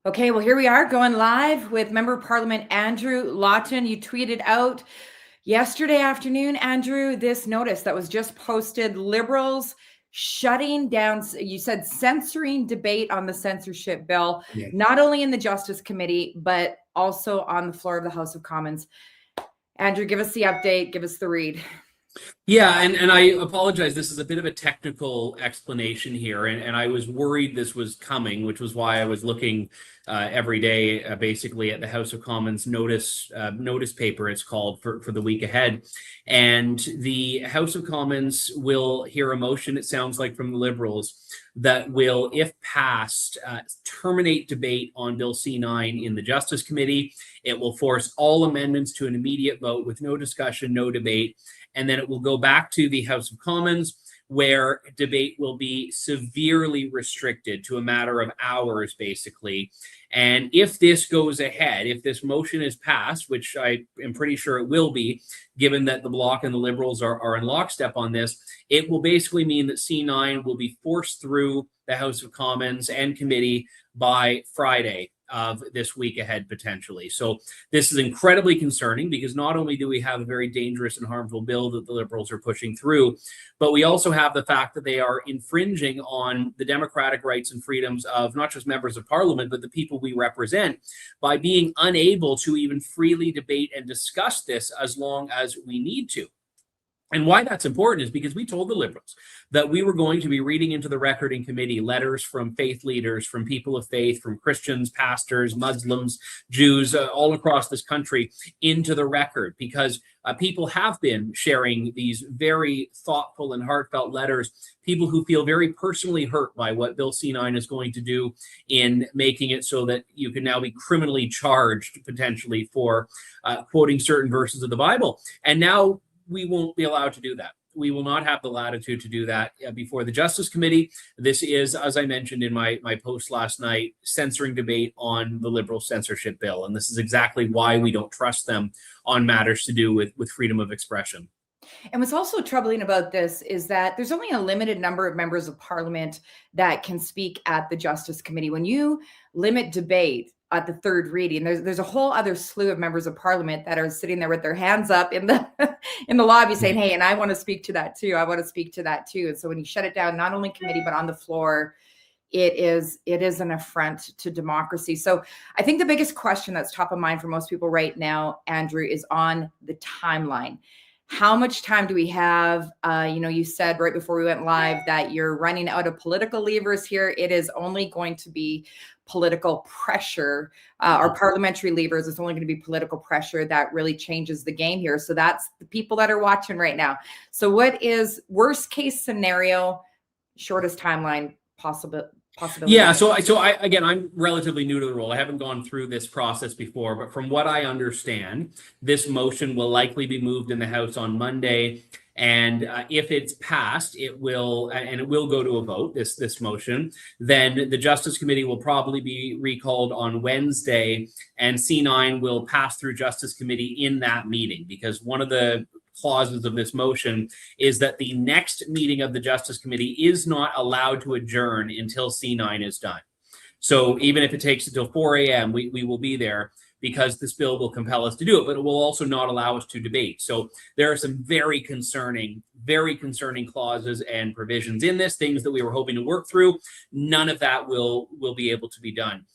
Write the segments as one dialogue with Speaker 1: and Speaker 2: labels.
Speaker 1: Okay, well, here we are going live with Member of Parliament Andrew Lawton. You tweeted out yesterday afternoon, Andrew, this notice that was just posted, Liberals shutting down, you said, censoring debate on the censorship bill, not only in the Justice Committee, but also on the floor of the House of Commons. Andrew, give us the update, give us the read.
Speaker 2: Yeah, and I apologize. This is a bit of a technical explanation here, and I was worried this was coming, which was why I was looking every day, basically, at the House of Commons notice paper. It's called for the week ahead, and the House of Commons will hear a motion. It sounds like from the Liberals that will, if passed, terminate debate on Bill C9 in the Justice Committee. It will force all amendments to an immediate vote with no discussion, no debate. And then it will go back to the House of Commons, where debate will be severely restricted to a matter of hours, basically. And if this goes ahead, if this motion is passed, which I am pretty sure it will be, given that the Bloc and the Liberals are in lockstep on this, it will basically mean that C9 will be forced through the House of Commons and committee by Friday of this week ahead, potentially. So this is incredibly concerning, because not only do we have a very dangerous and harmful bill that the Liberals are pushing through, but we also have the fact that they are infringing on the democratic rights and freedoms of not just members of Parliament, but the people we represent, by being unable to even freely debate and discuss this as long as we need to. And why that's important is because we told the Liberals that we were going to be reading into the record in committee letters from faith leaders, from people of faith, from Christians, pastors, Muslims, Jews, all across this country into the record, because people have been sharing these very thoughtful and heartfelt letters, people who feel very personally hurt by what Bill C9 is going to do in making it so that you can now be criminally charged, potentially, for quoting certain verses of the Bible. And now we won't be allowed to do that. We will not have the latitude to do that before the Justice Committee. This is, as I mentioned in my post last night, censoring debate on the Liberal censorship bill. And this is exactly why we don't trust them on matters to do with freedom of expression.
Speaker 1: And what's also troubling about this is that there's only a limited number of members of Parliament that can speak at the Justice Committee. When you limit debate at the third reading, there's a whole other slew of members of Parliament that are sitting there with their hands up in the in the lobby saying, hey, and I want to speak to that too. I want to speak to that too. And so when you shut it down, not only committee, but on the floor, it is an affront to democracy. So I think the biggest question that's top of mind for most people right now, Andrew, is on the timeline. How much time do we have? You said right before we went live that you're running out of political levers here. It is only going to be political pressure, or parliamentary levers. It's only going to be political pressure that really changes the game here. So that's the people that are watching right now. So what is worst case scenario, shortest timeline possibility?
Speaker 2: Yeah, so I'm relatively new to the role. I haven't gone through this process before, but from what I understand, this motion will likely be moved in the House on Monday. And if it's passed, it will go to a vote, this motion. Then the Justice Committee will probably be recalled on Wednesday, and C9 will pass through Justice Committee in that meeting, because one of the clauses of this motion is that the next meeting of the Justice Committee is not allowed to adjourn until C9 is done. So even if it takes until 4 a.m., we will be there, because this bill will compel us to do it, but it will also not allow us to debate. So there are some very concerning clauses and provisions in this, things that we were hoping to work through. None of that will be able to be done.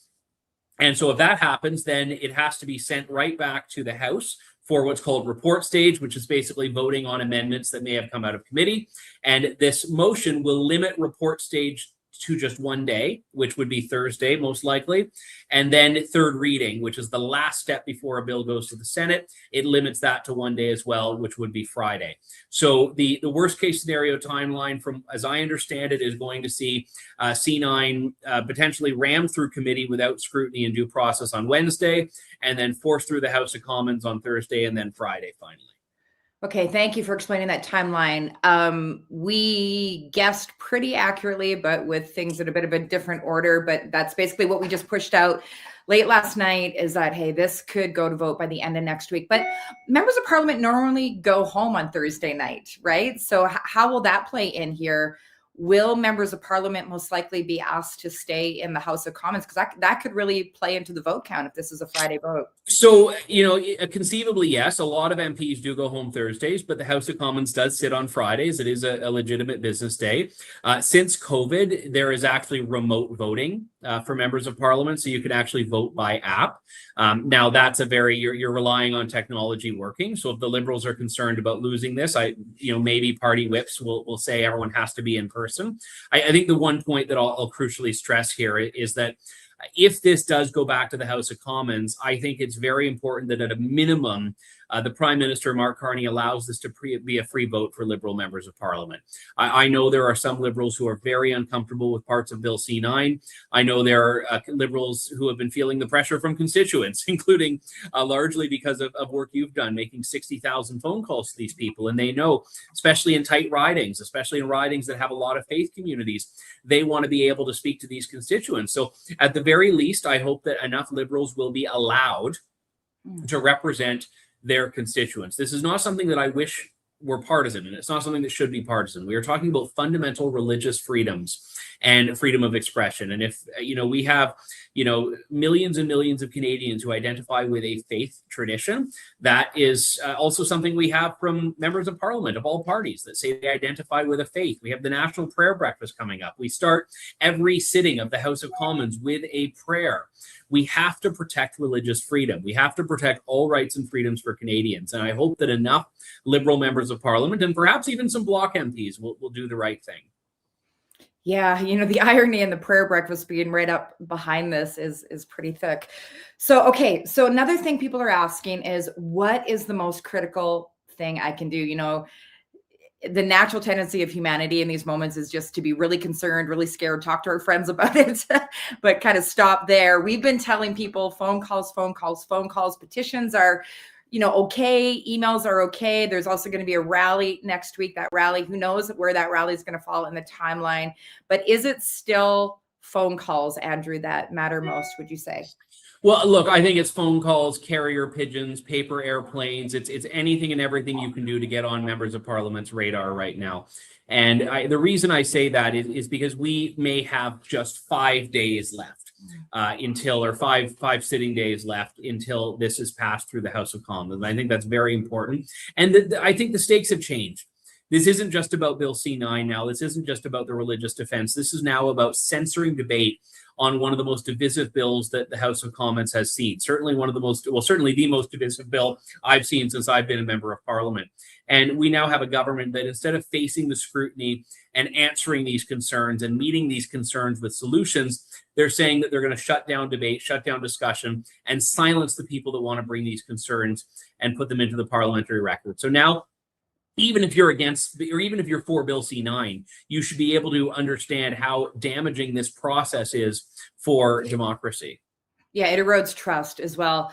Speaker 2: And so if that happens, then it has to be sent right back to the House for what's called report stage, which is basically voting on amendments that may have come out of committee. And this motion will limit report stage to just one day, which would be Thursday, most likely. And then third reading, which is the last step before a bill goes to the Senate, it limits that to one day as well, which would be Friday. So the worst case scenario timeline, from as I understand it, is going to see C9 potentially rammed through committee without scrutiny and due process on Wednesday, and then forced through the House of Commons on Thursday, and then Friday finally.
Speaker 1: Okay, thank you for explaining that timeline. We guessed pretty accurately, but with things in a bit of a different order. But that's basically what we just pushed out late last night, is that, hey, this could go to vote by the end of next week. But members of Parliament normally go home on Thursday night, right? So how will that play in here will members of parliament most likely be asked to stay in the House of Commons? Because that could really play into the vote count if this is a Friday vote.
Speaker 2: So, conceivably, yes, a lot of MPs do go home Thursdays, but the House of Commons does sit on Fridays. It is a legitimate business day. Since COVID, there is actually remote voting for members of parliament, so you can actually vote by app. Now, that's you're relying on technology working. So if the Liberals are concerned about losing this, maybe party whips will say everyone has to be in person. I think the one point that I'll crucially stress here is that if this does go back to the House of Commons, I think it's very important that at a minimum, the Prime Minister, Mark Carney, allows this to be a free vote for Liberal members of Parliament. I know there are some Liberals who are very uncomfortable with parts of Bill C9. I know there are Liberals who have been feeling the pressure from constituents, including largely because of work you've done, making 60,000 phone calls to these people. And they know, especially in tight ridings, especially in ridings that have a lot of faith communities, they want to be able to speak to these constituents. So at the very least, I hope that enough Liberals will be allowed to represent their constituents. This is not something that I wish were partisan, and it's not something that should be partisan. We are talking about fundamental religious freedoms and freedom of expression. And if, we have, millions and millions of Canadians who identify with a faith tradition, that is also something we have from members of parliament of all parties that say they identify with a faith. We have the National Prayer Breakfast coming up. We start every sitting of the House of Commons with a prayer. We have to protect religious freedom. We have to protect all rights and freedoms for Canadians. And I hope that enough Liberal members of parliament and perhaps even some Bloc MPs will do the right thing.
Speaker 1: Yeah, the irony in the prayer breakfast being right up behind this is pretty thick. So another thing people are asking is, what is the most critical thing I can do? The natural tendency of humanity in these moments is just to be really concerned, really scared, talk to our friends about it, but kind of stop there. We've been telling people phone calls, petitions are okay. Emails are okay. There's also going to be a rally next week. That rally, who knows where that rally is going to fall in the timeline. But is it still phone calls, Andrew, that matter most, would you say?
Speaker 2: Well, look, I think it's phone calls, carrier pigeons, paper airplanes. It's anything and everything you can do to get on members of parliament's radar right now. And the reason I say that is because we may have just 5 days left or five sitting days left until this is passed through the House of Commons. I think that's very important. And I think the stakes have changed. This isn't just about Bill C9 now. This isn't just about the religious defense. This is now about censoring debate on one of the most divisive bills that the House of Commons has seen. Certainly the most divisive bill I've seen since I've been a member of Parliament. And we now have a government that, instead of facing the scrutiny and answering these concerns and meeting these concerns with solutions, they're saying that they're going to shut down debate, shut down discussion, and silence the people that want to bring these concerns and put them into the parliamentary record. So now, even if you're against, or even if you're for Bill C9, you should be able to understand how damaging this process is for democracy.
Speaker 1: Yeah, it erodes trust as well.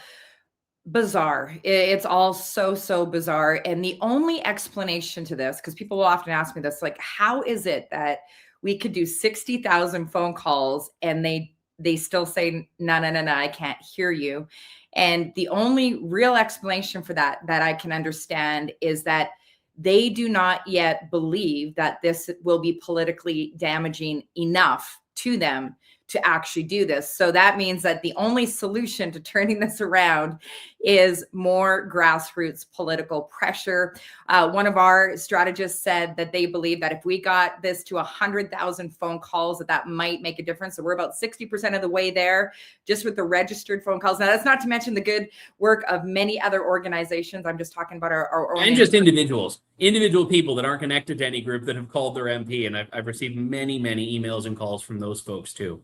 Speaker 1: Bizarre. It's all so bizarre. And the only explanation to this, because people will often ask me this, like, how is it that we could do 60,000 phone calls and they still say, no, I can't hear you. And the only real explanation for that I can understand is that they do not yet believe that this will be politically damaging enough to them to actually do this. So that means that the only solution to turning this around is more grassroots political pressure. One of our strategists said that they believe that if we got this to 100,000 phone calls, that might make a difference. So we're about 60% of the way there just with the registered phone calls. Now, that's not to mention the good work of many other organizations. I'm just talking about our
Speaker 2: and just individual people that aren't connected to any group that have called their MP. And I've received many emails and calls from those folks too.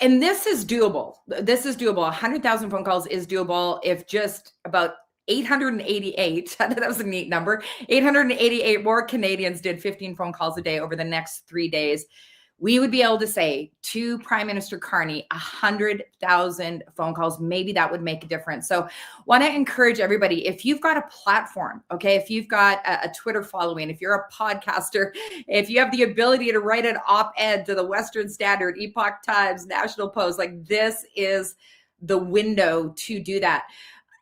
Speaker 1: And this is doable. 100,000 phone calls is doable if just about 888, that was a neat number, 888 more Canadians did 15 phone calls a day over the next 3 days. We would be able to say to Prime Minister Carney, 100,000 phone calls, maybe that would make a difference. So want to encourage everybody, if you've got a platform, okay, if you've got a Twitter following, if you're a podcaster, if you have the ability to write an op-ed to the Western Standard, Epoch Times, National Post, like, this is the window to do that.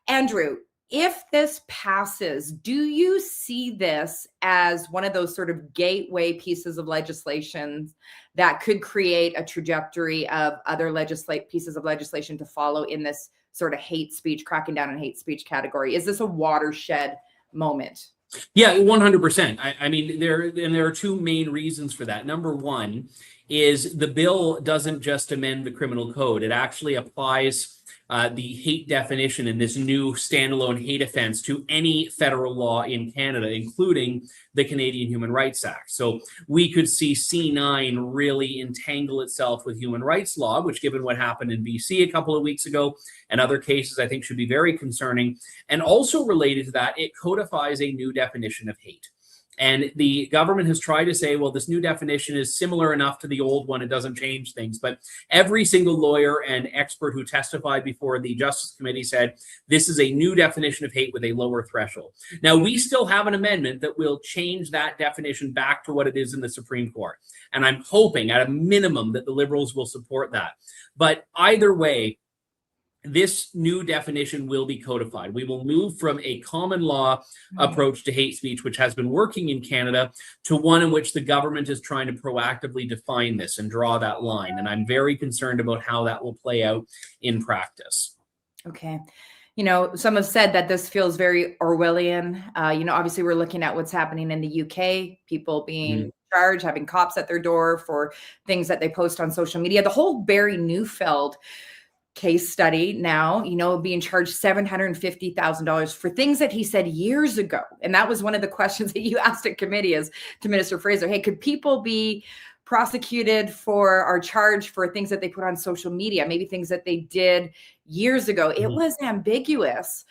Speaker 1: Andrew, if this passes, do you see this as one of those sort of gateway pieces of legislation that could create a trajectory of other pieces of legislation to follow in this sort of hate speech, cracking down on hate speech category? Is this a watershed moment?
Speaker 2: Yeah, 100%. I mean, there are two main reasons for that. Number one is the bill doesn't just amend the criminal code. It actually applies the hate definition in this new standalone hate offense to any federal law in Canada, including the Canadian Human Rights Act. So we could see C9 really entangle itself with human rights law, which, given what happened in BC a couple of weeks ago and other cases, I think should be very concerning. And also related to that, it codifies a new definition of hate. And the government has tried to say, well, this new definition is similar enough to the old one, it doesn't change things. But every single lawyer and expert who testified before the Justice Committee said this is a new definition of hate with a lower threshold. Now, we still have an amendment that will change that definition back to what it is in the Supreme Court. And I'm hoping at a minimum that the Liberals will support that. But either way, this new definition will be codified. We will move from a common law approach to hate speech, which has been working in Canada, to one in which the government is trying to proactively define this and draw that line. And I'm very concerned about how that will play out in practice.
Speaker 1: Okay. You know, some have said that this feels very Orwellian. Obviously we're looking at what's happening in the UK, people being charged, having cops at their door for things that they post on social media. The whole Barry Neufeld case study now, being charged $750,000 for things that he said years ago. And that was one of the questions that you asked at committee is to Minister Fraser, hey, could people be prosecuted for or charged for things that they put on social media, maybe things that they did years ago? It was ambiguous.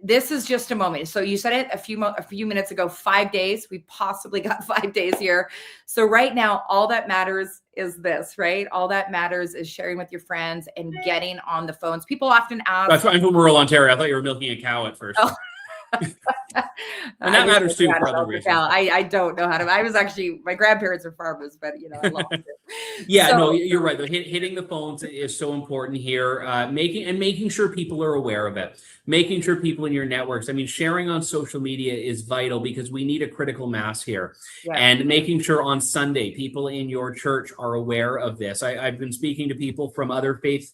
Speaker 1: This is just a moment. So you said it a few minutes ago, 5 days. We possibly got 5 days here. So right now, all that matters is this, right? All that matters is sharing with your friends and getting on the phones. People often ask.
Speaker 2: That's I'm from rural Ontario. I thought you were milking a cow at first. Oh. And that matters too for other reasons.
Speaker 1: I don't know how to. I was actually, my grandparents are farmers, but I love it.
Speaker 2: Yeah, no, you're right. Hitting the phones is so important here. Making sure people are aware of it. Making sure people in your networks. I mean, sharing on social media is vital because we need a critical mass here. Yeah. And making sure on Sunday people in your church are aware of this. I've been speaking to people from other faith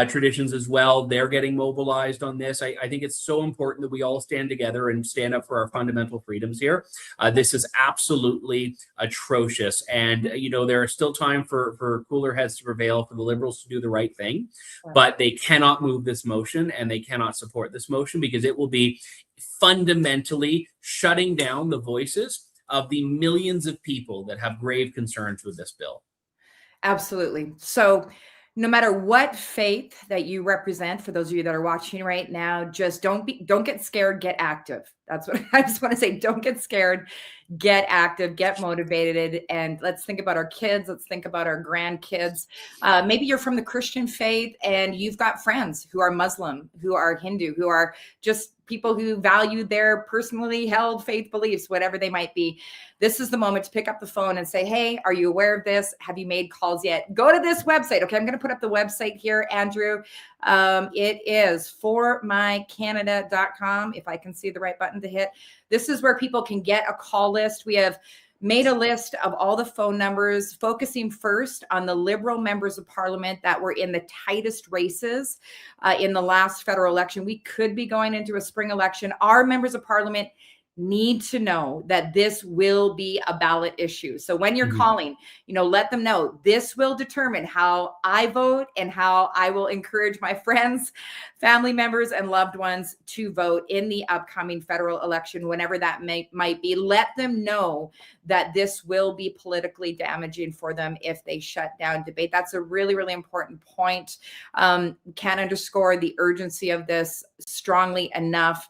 Speaker 2: traditions as well. They're getting mobilized on this. I think it's so important that we all stand together and stand up for our fundamental freedoms here. This is absolutely atrocious. And, there are still time for cooler heads to prevail, for the Liberals to do the right thing. But they cannot move this motion and they cannot support this motion because it will be fundamentally shutting down the voices of the millions of people that have grave concerns with this bill.
Speaker 1: Absolutely. So no matter what faith that you represent, for those of you that are watching right now, just don't get scared, get active. That's what I just want to say. Don't get scared, get active, get motivated. And let's think about our kids. Let's think about our grandkids. Maybe you're from the Christian faith and you've got friends who are Muslim, who are Hindu, who are just people who value their personally held faith beliefs, whatever they might be. This is the moment to pick up the phone and say, hey, are you aware of this? Have you made calls yet? Go to this website. Okay, I'm going to put up the website here, Andrew. It is formycanada.com, if I can see the right button to hit. This is where people can get a call list. We have made a list of all the phone numbers, focusing first on the Liberal members of Parliament that were in the tightest races in the last federal election. We could be going into a spring election. Our members of Parliament need to know that this will be a ballot issue. So when you're calling, let them know this will determine how I vote and how I will encourage my friends, family members, and loved ones to vote in the upcoming federal election, whenever that might be. Let them know that this will be politically damaging for them if they shut down debate. That's a really, really important point. Can't underscore the urgency of this strongly enough.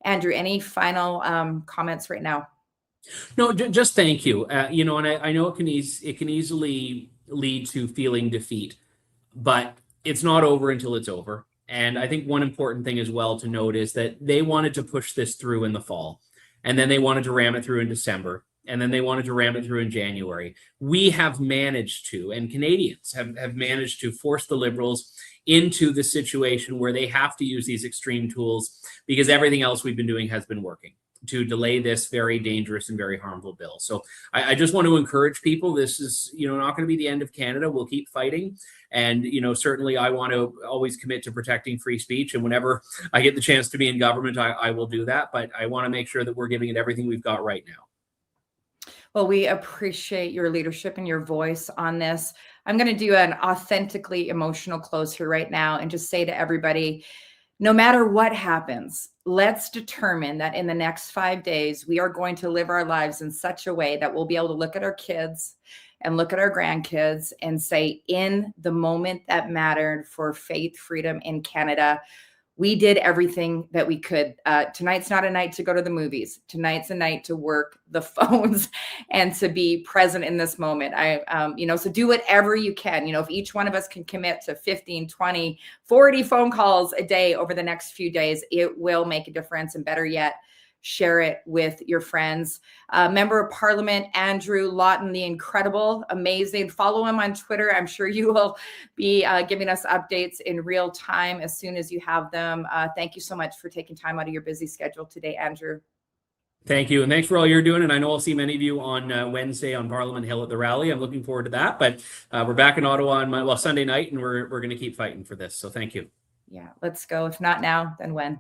Speaker 1: Andrew, any final comments right now?
Speaker 2: No, just thank you. And I know it can easily lead to feeling defeat, but it's not over until it's over. And I think one important thing as well to note is that they wanted to push this through in the fall, and then they wanted to ram it through in December. and then they wanted to ram it through in January. We have managed to, and Canadians have managed to force the Liberals into the situation where they have to use these extreme tools because everything else we've been doing has been working to delay this very dangerous and very harmful bill. So I just want to encourage people. This is, not going to be the end of Canada. We'll keep fighting. And, certainly I want to always commit to protecting free speech. And whenever I get the chance to be in government, I will do that. But I want to make sure that we're giving it everything we've got right now.
Speaker 1: Well, we appreciate your leadership and your voice on this. I'm going to do an authentically emotional close here right now and just say to everybody, no matter what happens, let's determine that in the next 5 days, we are going to live our lives in such a way that we'll be able to look at our kids and look at our grandkids and say, in the moment that mattered for faith, freedom in Canada, we did everything that we could. Tonight's not a night to go to the movies. Tonight's a night to work the phones and to be present in this moment. So do whatever you can. If each one of us can commit to 15, 20, 40 phone calls a day over the next few days, it will make a difference. And better yet, share it with your friends. Member of Parliament, Andrew Lawton, the incredible, amazing. Follow him on Twitter. I'm sure you will be giving us updates in real time as soon as you have them. Thank you so much for taking time out of your busy schedule today, Andrew.
Speaker 2: Thank you. And thanks for all you're doing. And I know I'll see many of you on Wednesday on Parliament Hill at the rally. I'm looking forward to that. But we're back in Ottawa on Sunday night, and we're going to keep fighting for this. So thank you.
Speaker 1: Yeah, let's go. If not now, then when?